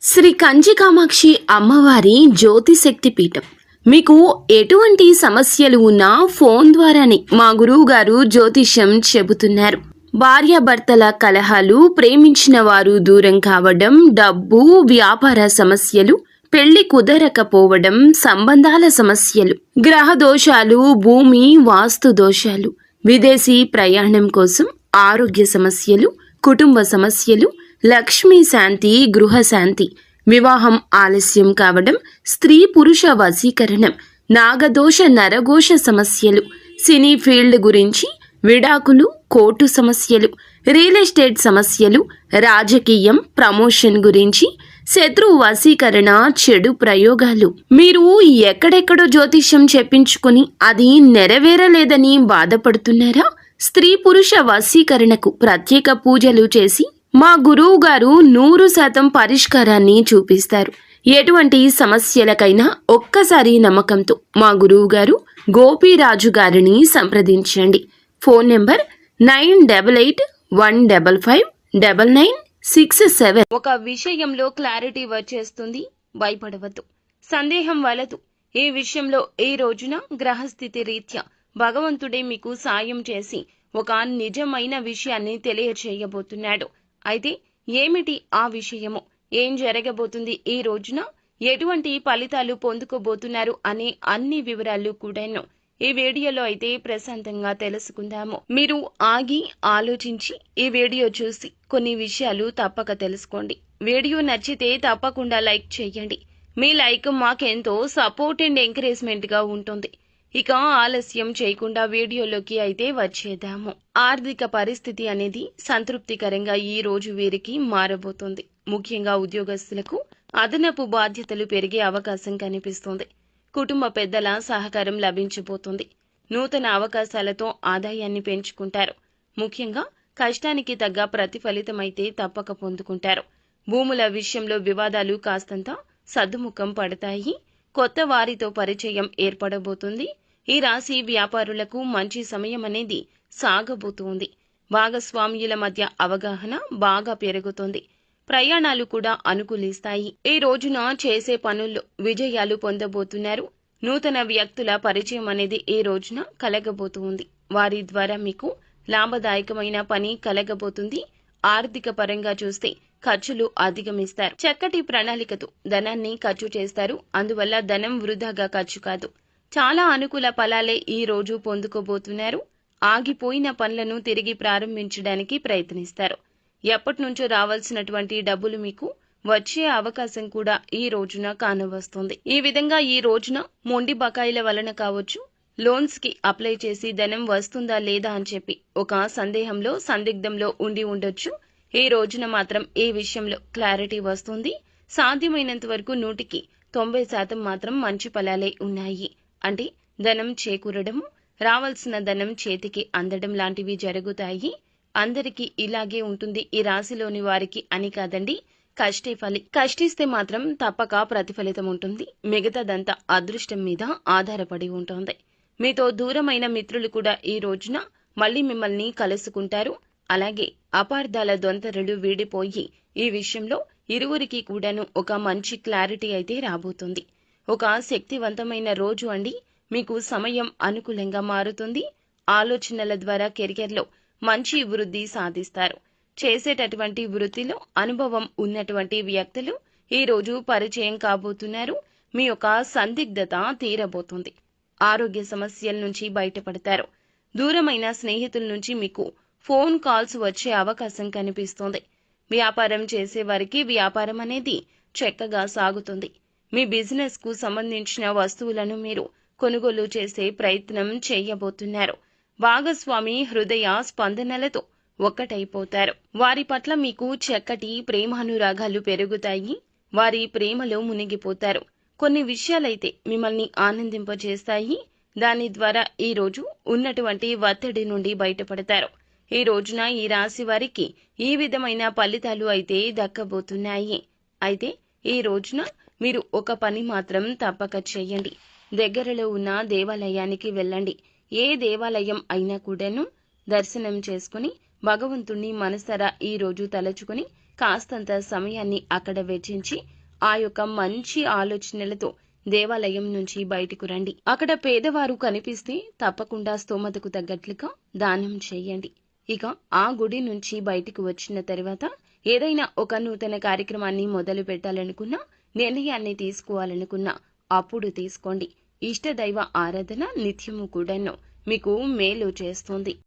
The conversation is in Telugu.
శ్రీ కంచి కామాక్షి అమ్మవారి జ్యోతిశక్తి పీఠం. మీకు ఎటువంటి సమస్యలు ఉన్నా ఫోన్ ద్వారానే మా గురువు గారు జ్యోతిష్యం చెబుతున్నారు. భార్యాభర్తల కలహాలు, ప్రేమించిన వారు దూరం కావడం, డబ్బు, వ్యాపార సమస్యలు, పెళ్లి కుదరకపోవడం, సంబంధాల సమస్యలు, గ్రహ దోషాలు, భూమి వాస్తు దోషాలు, విదేశీ ప్రయాణం కోసం, ఆరోగ్య సమస్యలు, కుటుంబ సమస్యలు, లక్ష్మీ శాంతి, గృహశాంతి, వివాహం ఆలస్యం కావడం, స్త్రీ పురుష వశీకరణం, నాగదోష నరఘోష సమస్యలు, సినీ ఫీల్డ్ గురించి, విడాకులు, కోర్టు సమస్యలు, రియల్ ఎస్టేట్ సమస్యలు, రాజకీయం, ప్రమోషన్ గురించి, శత్రు వశీకరణ, చెడు ప్రయోగాలు. మీరు ఎక్కడెక్కడో జ్యోతిష్యం చెప్పించుకుని అది నెరవేరలేదని బాధపడుతున్నారా? స్త్రీ పురుష వశీకరణకు ప్రత్యేక పూజలు చేసి మా గురువు గారు 100% పరిష్కారాన్ని చూపిస్తారు. ఎటువంటి సమస్యలకైనా ఒక్కసారి నమ్మకంతో మా గురువు గారు గోపీరాజు గారిని సంప్రదించండి. Phone number 9881559967. ఒక విషయంలో క్లారిటీ వచ్చేస్తుంది, భయపడవద్దు, సందేహం వలదు. ఈ విషయంలో ఈ రోజున గ్రహస్థితి రీత్యా భగవంతుడే మీకు సాయం చేసి ఒక నిజమైన విషయాన్ని తెలియచేయబోతున్నాడు. అయితే ఏమిటి ఆ విషయము, ఏం జరగబోతుంది, ఈ రోజున ఎటువంటి ఫలితాలు పొందుకోబోతున్నారు అనే అన్ని వివరాలు కూడాను ఈ వీడియోలో అయితే ప్రశాంతంగా తెలుసుకుందాము. మీరు ఆగి ఆలోచించి ఈ వీడియో చూసి కొన్ని విషయాలు తప్పక తెలుసుకోండి. వీడియో నచ్చితే తప్పకుండా లైక్ చేయండి. మీ లైక్ మాకెంతో సపోర్ట్ అండ్ ఎంకరేజ్మెంట్ గా ఉంటుంది. ఇక ఆలస్యం చేయకుండా వీడియోలోకి అయితే వచ్చేద్దాము. ఆర్థిక పరిస్థితి అనేది సంతృప్తికరంగా ఈ రోజు వీరికి మారబోతుంది. ముఖ్యంగా ఉద్యోగస్తులకు అదనపు బాధ్యతలు పెరిగే అవకాశం కనిపిస్తుంది. కుటుంబ పెద్దల సహకారం లభించబోతుంది. నూతన అవకాశాలతో ఆదాయాన్ని పెంచుకుంటారు. ముఖ్యంగా కష్టానికి తగ్గ ప్రతిఫలితమైతే తప్పక పొందుకుంటారు. భూముల విషయంలో వివాదాలు కాస్తంత సద్దుముఖం పడతాయి. కొత్త వారితో పరిచయం ఏర్పడబోతుంది. ఈ రాశి వ్యాపారులకు మంచి సమయం అనేది సాగబోతుంది. భాగస్వామ్యుల మధ్య అవగాహన బాగా పెరుగుతుంది. ప్రయాణాలు కూడా అనుకూలిస్తాయి. ఈ రోజున చేసే పనుల్లో విజయాలు పొందబోతున్నారు. నూతన వ్యక్తుల పరిచయం అనేది ఈ రోజున కలగబోతుంది. వారి ద్వారా మీకు లాభదాయకమైన పని కలగబోతుంది. ఆర్థిక పరంగా చూస్తే ఖర్చులు అధిగమిస్తారు. చక్కటి ప్రణాళికతో ధనాన్ని ఖర్చు చేస్తారు. అందువల్ల ధనం వృధాగా ఖర్చు కాదు. చాలా అనుకూల ఫలాలే ఈ రోజు పొందుకోబోతున్నారు. ఆగిపోయిన పనులను తిరిగి ప్రారంభించడానికి ప్రయత్నిస్తారు. ఎప్పటి నుంచో రావాల్సినటువంటి డబ్బులు మీకు వచ్చే అవకాశం కూడా ఈ రోజున కానవస్తుంది. ఈ విధంగా ఈ రోజున మొండి బకాయిల వలన కావచ్చు, లోన్స్ కి అప్లై చేసి ధనం వస్తుందా లేదా అని చెప్పి ఒక సందిగ్ధంలో ఉండి ఉండొచ్చు. ఈ రోజున మాత్రం ఈ విషయంలో క్లారిటీ వస్తుంది. సాధ్యమైనంత వరకు 100% మాత్రం మంచి ఫలాలే ఉన్నాయి. అంటే ధనం చేకూరడము, రావాల్సిన ధనం చేతికి అందడం లాంటివి జరుగుతాయి. అందరికీ ఇలాగే ఉంటుంది ఈ రాశిలోని వారికి అని కాదండి. కష్టిస్తే మాత్రం తప్పక ప్రతిఫలితం ఉంటుంది. మిగతాదంతా అదృష్టం మీద ఆధారపడి ఉంటుంది. మీతో దూరమైన మిత్రులు కూడా ఈ రోజున మళ్ళీ మిమ్మల్ని కలుసుకుంటారు. అలాగే అపార్థాల దొంతరలు వీడిపోయి ఈ విషయంలో ఇరువురికి కూడాను ఒక మంచి క్లారిటీ అయితే రాబోతుంది. ఒక శక్తివంతమైన రోజు అండి. మీకు సమయం అనుకూలంగా మారుతుంది. ఆలోచనల ద్వారా కెరియర్లో మంచి వృద్ధి సాధిస్తారు. చేసేటటువంటి వృత్తిలో అనుభవం ఉన్నటువంటి వ్యక్తులు ఈ రోజు పరిచయం కాబోతున్నారు. మీ యొక్క సందిగ్ధత తీరబోతుంది. ఆరోగ్య సమస్యల నుంచి బయటపడతారు. దూరమైన స్నేహితుల నుంచి మీకు ఫోన్ కాల్స్ వచ్చే అవకాశం కనిపిస్తుంది. వ్యాపారం చేసే వారికి వ్యాపారం అనేది చక్కగా సాగుతుంది. మీ బిజినెస్ కు సంబంధించిన వస్తువులను మీరు కొనుగోలు చేసే ప్రయత్నం చేయబోతున్నారు. భాగస్వామి హృదయ స్పందనలతో ఒక్కటైపోతారు. వారి పట్ల మీకు చక్కటి ప్రేమానురాగాలు పెరుగుతాయి. వారి ప్రేమలో మునిగిపోతారు. కొన్ని విషయాలైతే మిమ్మల్ని ఆనందింపజేస్తాయి. దాని ద్వారా ఈ రోజు ఉన్నటువంటి ఒత్తిడి నుండి బయటపడతారు. ఈ రోజున ఈ రాశి వారికి ఈ విధమైన ఫలితాలు అయితే దక్కబోతున్నాయి. అయితే ఈ రోజున మీరు ఒక పని మాత్రం తప్పక చేయండి. దగ్గరలో ఉన్న దేవాలయానికి వెళ్ళండి. ఏ దేవాలయం అయినా కూడాను దర్శనం చేసుకుని భగవంతుణ్ణి మనసారా ఈ రోజు తలచుకుని కాస్తంత సమయాన్ని అక్కడ వెచ్చించి ఆ యొక్క మంచి ఆలోచనలతో దేవాలయం నుంచి బయటకు రండి. అక్కడ పేదవారు కనిపిస్తే తప్పకుండా స్తోమతకు తగ్గట్లుగా దానం చేయండి. ఇక ఆ గుడి నుంచి బయటకు వచ్చిన తర్వాత ఏదైనా ఒక నూతన కార్యక్రమాన్ని మొదలు పెట్టాలనుకున్నా, నిర్ణయాన్ని తీసుకోవాలనుకున్నా అప్పుడు తీసుకోండి. ఇష్టదైవ ఆరాధన నిత్యము కూడాను మీకు మేలు చేస్తుంది.